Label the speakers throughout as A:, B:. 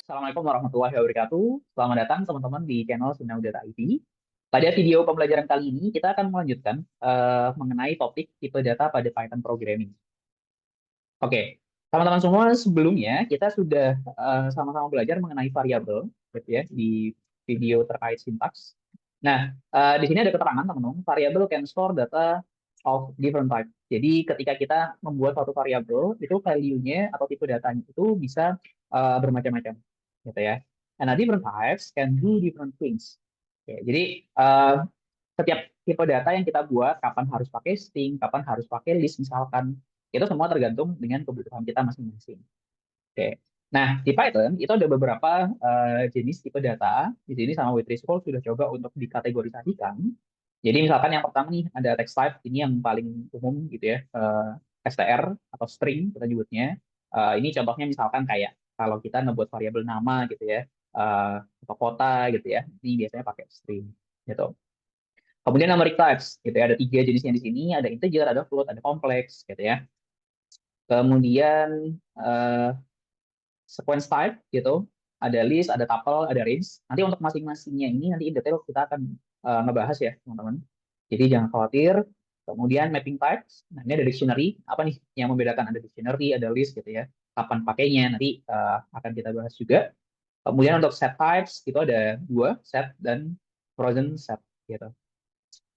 A: Assalamualaikum warahmatullahi wabarakatuh. Selamat datang teman-teman di channel Sinau Data IT. Pada video pembelajaran kali ini kita akan melanjutkan mengenai topik tipe data pada Python programming. Oke, teman-teman semua sebelumnya kita sudah sama-sama belajar mengenai variabel, gitu ya, di video terkait sintaks. Nah, di sini ada keterangan teman-teman, variabel can store data of different type. Jadi ketika kita membuat suatu variabel, itu value-nya atau tipe datanya itu bisa bermacam-macam, gitu ya. And different types can do different things. Oke, jadi setiap tipe data yang kita buat, kapan harus pakai string, kapan harus pakai list misalkan, itu semua tergantung dengan kebutuhan kita masing-masing. Oke. Nah, di Python itu ada beberapa jenis tipe data. Di sini sama Withricol sudah coba untuk dikategorisasikan. Jadi misalkan yang pertama nih ada text type, ini yang paling umum gitu ya, str atau string kita nyebutnya. Ini contohnya misalkan kayak kalau kita ngebuat variabel nama gitu ya, atau kota gitu ya, ini biasanya pakai string gitu. Kemudian numeric types gitu ya, ada tiga jenisnya di sini, ada integer, ada float, ada complex gitu ya. Kemudian eh, sequence type gitu, ada list, ada tuple, ada range. Nanti untuk masing-masingnya ini nanti in detail kita akan ngebahas ya teman-teman. Jadi jangan khawatir. Kemudian mapping types, nah ini ada dictionary. Apa nih yang membedakan, ada dictionary, ada list gitu ya. Kapan pakainya nanti akan kita bahas juga. Kemudian untuk set types itu ada dua, set dan frozen set gitu.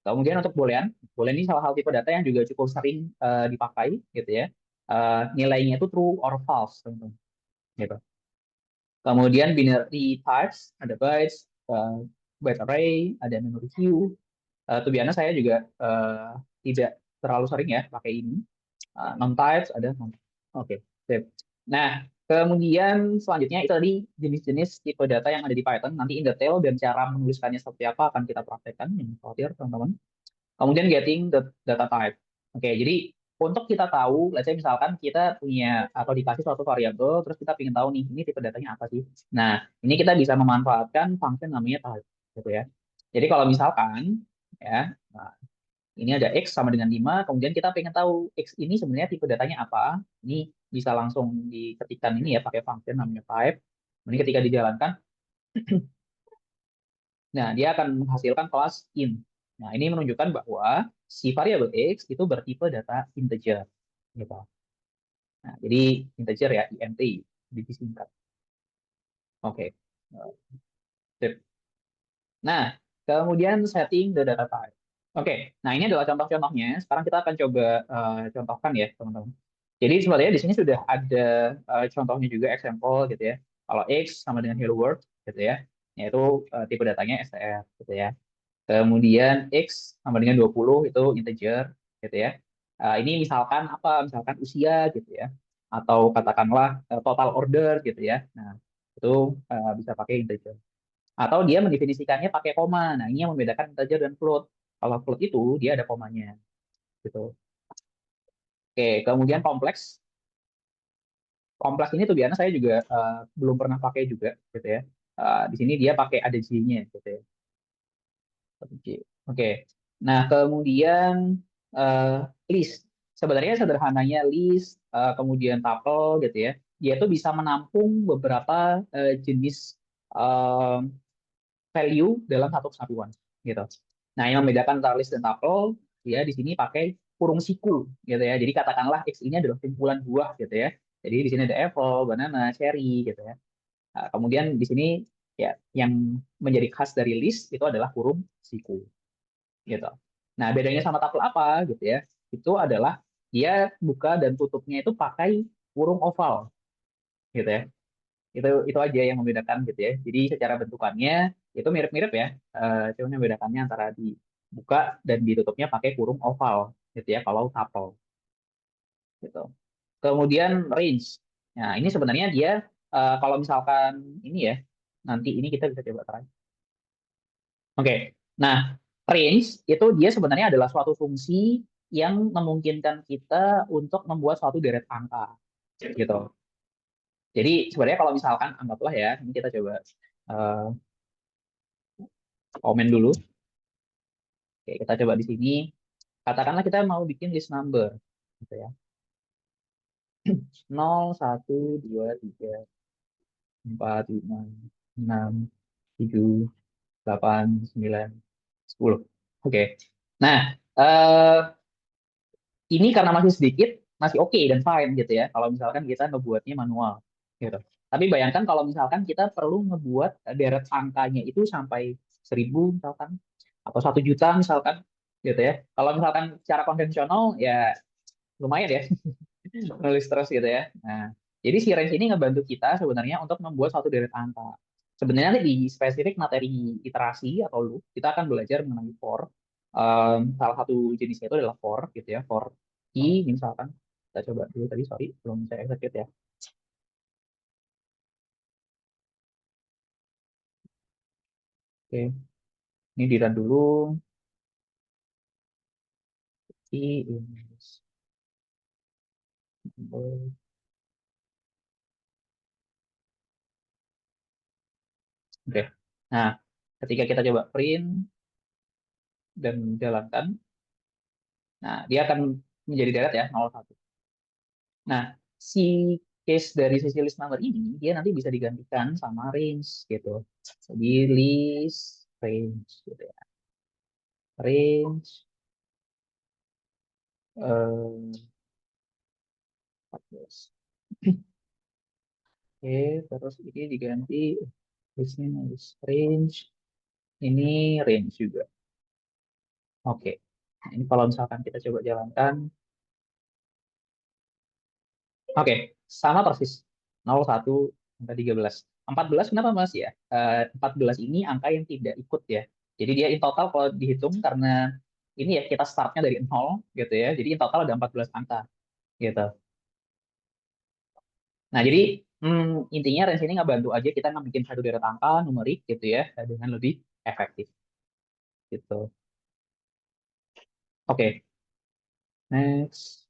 A: Kemudian untuk boolean, boolean ini salah satu tipe data yang juga cukup sering dipakai gitu ya. Nilainya itu true or false teman-teman. Gitu. Kemudian binary types, ada bytes, byte array, ada memory queue. To be honest, saya juga tidak terlalu sering ya pakai ini. Non-types, ada non. Oke, sip. Nah, kemudian selanjutnya itu tadi jenis-jenis tipe data yang ada di Python. Nanti in detail dan cara menuliskannya seperti apa akan kita praktekkan. Jangan khawatir, teman-teman. Kemudian getting the data type. Oke, jadi untuk kita tahu, let's say misalkan kita punya atau dikasih suatu variabel, terus kita ingin tahu nih, ini tipe datanya apa sih? Nah, ini kita bisa memanfaatkan function namanya type, gitu ya. Jadi kalau misalkan, ya, nah, ini ada x sama dengan 5, kemudian kita pengen tahu x ini sebenarnya tipe datanya apa. Ini bisa langsung diketikkan ini ya, pakai function namanya type. Ini ketika dijalankan, nah, dia akan menghasilkan kelas int. Nah, ini menunjukkan bahwa si variabel x itu bertipe data integer. Gitu. Nah, jadi integer ya, int, disingkat. Oke. Sip. Nah, kemudian setting the data type. Oke, nah ini adalah contoh-contohnya. Sekarang kita akan coba contohkan ya, teman-teman. Jadi sebenarnya di sini sudah ada contohnya juga, example gitu ya. Kalau x sama dengan hello world gitu ya, yaitu tipe datanya str gitu ya. Kemudian X sama dengan 20 itu integer gitu ya. Ini misalkan apa? Misalkan usia gitu ya. Atau katakanlah total order gitu ya. Nah, itu bisa pakai integer. Atau dia mendefinisikannya pakai koma. Nah, ini yang membedakan integer dan float. Kalau float itu dia ada komanya gitu. Oke, kemudian kompleks. Kompleks ini tuh biasanya saya juga belum pernah pakai juga gitu ya. Di sini dia pakai ada J-nya gitu ya. Oke. Oke. Nah, kemudian eh, list. Sebenarnya sederhananya list, kemudian tuple gitu ya. Dia tuh bisa menampung beberapa jenis eh, value dalam satu kesatuan gitu. Nah, yang membedakan antara list dan tuple, dia di sini pakai kurung siku gitu ya. Jadi katakanlah X ini adalah kumpulan buah gitu ya. Jadi di sini ada apple, banana, cherry gitu ya. Nah, kemudian di sini ya yang menjadi khas dari list itu adalah kurung siku gitu. Nah, bedanya sama tuple apa gitu ya? Itu adalah dia buka dan tutupnya itu pakai kurung oval gitu ya. Itu aja yang membedakan gitu ya. Jadi secara bentukannya itu mirip-mirip ya. Cuma yang membedakannya antara dibuka dan ditutupnya pakai kurung oval gitu ya kalau tuple gitu. Kemudian range. Nah, ini sebenarnya dia kalau misalkan ini ya, nanti ini kita bisa coba try. Oke. Nah, range itu dia sebenarnya adalah suatu fungsi yang memungkinkan kita untuk membuat suatu deret angka gitu. Jadi sebenarnya kalau misalkan anggaplah ya, ini kita coba eh, komen dulu. Oke, kita coba di sini. Katakanlah kita mau bikin list number gitu ya. 0, 1, 2, 3. 4, 5, 6, 7, 8, 9, 10. Oke. Nah, eh, ini karena masih sedikit, masih oke dan fine gitu ya. Kalau misalkan kita ngebuatnya manual gitu. Tapi bayangkan kalau misalkan kita perlu ngebuat deret angkanya itu sampai 1.000 misalkan, atau 1 juta misalkan gitu ya. Kalau misalkan secara konvensional ya lumayan ya nulis terus gitu ya. Nah, jadi si range ini ngebantu kita sebenarnya untuk membuat suatu deret angka. Sebenarnya nanti di spesifik materi iterasi atau loop, kita akan belajar mengenai for. Salah satu jenisnya itu adalah for gitu ya, for key misalkan. Kita coba dulu tadi, sorry, belum saya execute ya. Oke, ini di run dulu. Key is Oke. Nah, ketika kita coba print dan jalankan, nah dia akan menjadi deret ya 01. Nah, si case dari sisi list number ini, dia nanti bisa digantikan sama range gitu. Jadi list range gitu ya. Range 14. Oke, terus ini diganti listnya list range. Ini range juga. Oke. Nah, ini kalau misalkan kita coba jalankan. Oke, sama persis. 01 sampai 13. 14 kenapa Mas ya? 14 ini angka yang tidak ikut ya. Jadi dia in total kalau dihitung karena ini ya kita startnya dari 0 gitu ya. Jadi in total ada 14 angka gitu. Nah, jadi intinya range ini nggak bantu aja kita bikin satu deret angka numerik gitu ya dengan lebih efektif gitu. Oke, next.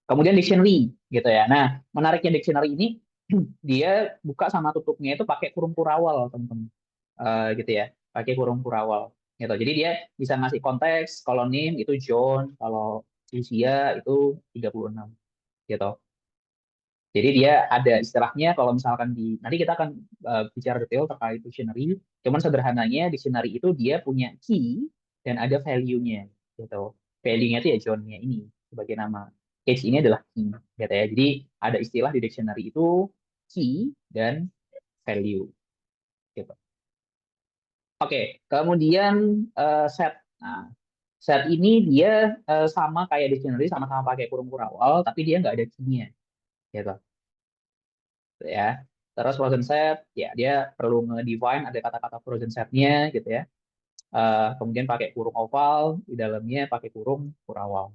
A: Kemudian dictionary gitu ya. Nah, menariknya dictionary ini dia buka sama tutupnya itu pakai kurung kurawal, teman-teman. Gitu ya, pakai kurung kurawal. Gitu. Jadi dia bisa ngasih konteks, kalau name itu John, kalau usia itu 36 gitu. Jadi dia ada istilahnya kalau misalkan nanti kita akan bicara detail terkait dictionary. Cuman sederhananya dictionary itu dia punya key dan ada value-nya gitu. Value-nya itu ya John-nya ini sebagai nama. Case ini adalah key gitu ya. Jadi ada istilah di dictionary itu key dan value gitu. Oke, kemudian set. Nah, set ini dia sama kayak dictionary, sama-sama pakai kurung kurawal, tapi dia nggak ada key-nya gitu ya. Terus frozen set, ya dia perlu nge-define ada kata-kata frozen set-nya gitu ya. Kemudian pakai kurung oval, di dalamnya pakai kurung kurawal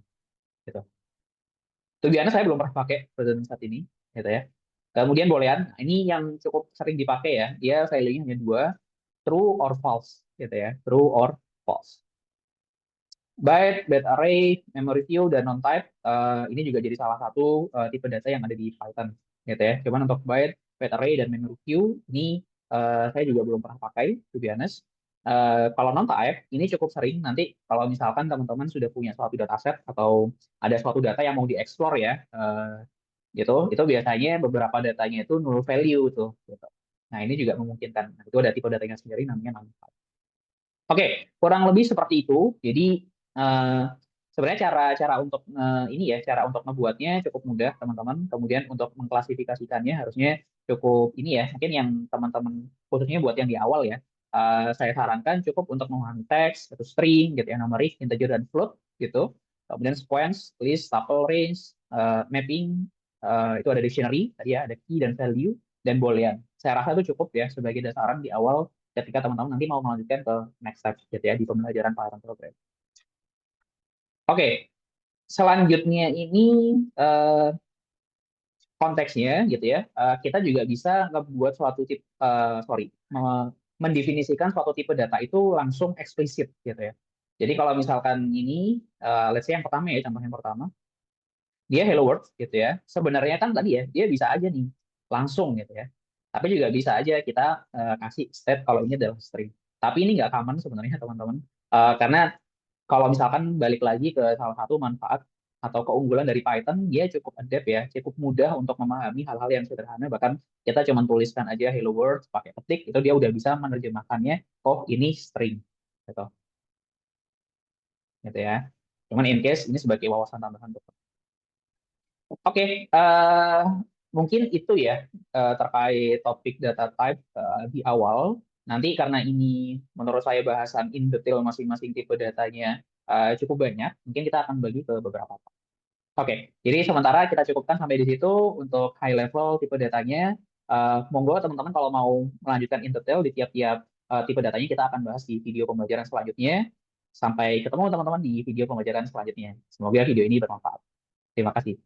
A: gitu. Tuh biasanya saya belum pernah pakai frozen set ini gitu ya. Kemudian boolean, ini yang cukup sering dipakai ya. Dia value-nya hanya dua, true or false gitu ya. True or false. Byte, byte array, memory queue, dan non-type, ini juga jadi salah satu tipe data yang ada di Python, gitu ya. Cuman untuk byte, byte array, dan memory queue, ini saya juga belum pernah pakai, to be honest. Kalau non-type, ini cukup sering nanti kalau misalkan teman-teman sudah punya suatu dataset atau ada suatu data yang mau dieksplor ya, gitu, itu biasanya beberapa datanya itu null value tuh, gitu. Nah, ini juga memungkinkan. Nah, itu ada tipe datanya sendiri namanya non-type. Oke, kurang lebih seperti itu. Jadi eh, sebenarnya cara untuk ini ya, cara untuk ngebuatnya cukup mudah, teman-teman. Kemudian untuk mengklasifikasikannya harusnya cukup ini ya. Mungkin yang teman-teman khususnya buat yang di awal ya, saya sarankan cukup untuk memahami teks atau string gitu ya, numerik, integer dan float gitu. Kemudian sequence, list, tuple, range, mapping, itu ada dictionary, tadi ya ada key dan value dan boolean. Saya rasa itu cukup ya sebagai dasaran di awal ketika teman-teman nanti mau melanjutkan ke next step gitu ya di pembelajaran Python program. Oke, selanjutnya ini eh, konteksnya gitu ya. Kita juga bisa ngebuat suatu tipe sorry, mendefinisikan suatu tipe data itu langsung eksplisit gitu ya. Jadi kalau misalkan ini let's say yang pertama ya, contoh yang pertama, dia hello world gitu ya. Sebenarnya kan tadi ya, dia bisa aja nih langsung gitu ya. Tapi juga bisa aja kita kasih state kalau ini adalah string. Tapi ini nggak common sebenarnya teman-teman. Karena kalau misalkan balik lagi ke salah satu manfaat atau keunggulan dari Python, dia cukup adapt ya, cukup mudah untuk memahami hal-hal yang sederhana. Bahkan kita cuma tuliskan aja hello world pakai ketik, itu dia udah bisa menerjemahkannya. Oh, ini string, gitu, gitu ya. Cuman in case ini sebagai wawasan tambahan. Oke, mungkin itu ya terkait topik data type di awal. Nanti karena ini menurut saya bahasan in detail masing-masing tipe datanya cukup banyak, mungkin kita akan bagi ke beberapa. Oke, jadi sementara kita cukupkan sampai di situ untuk high level tipe datanya. Monggo teman-teman kalau mau melanjutkan in detail di tiap-tiap tipe datanya kita akan bahas di video pembelajaran selanjutnya. Sampai ketemu teman-teman di video pembelajaran selanjutnya. Semoga video ini bermanfaat. Terima kasih.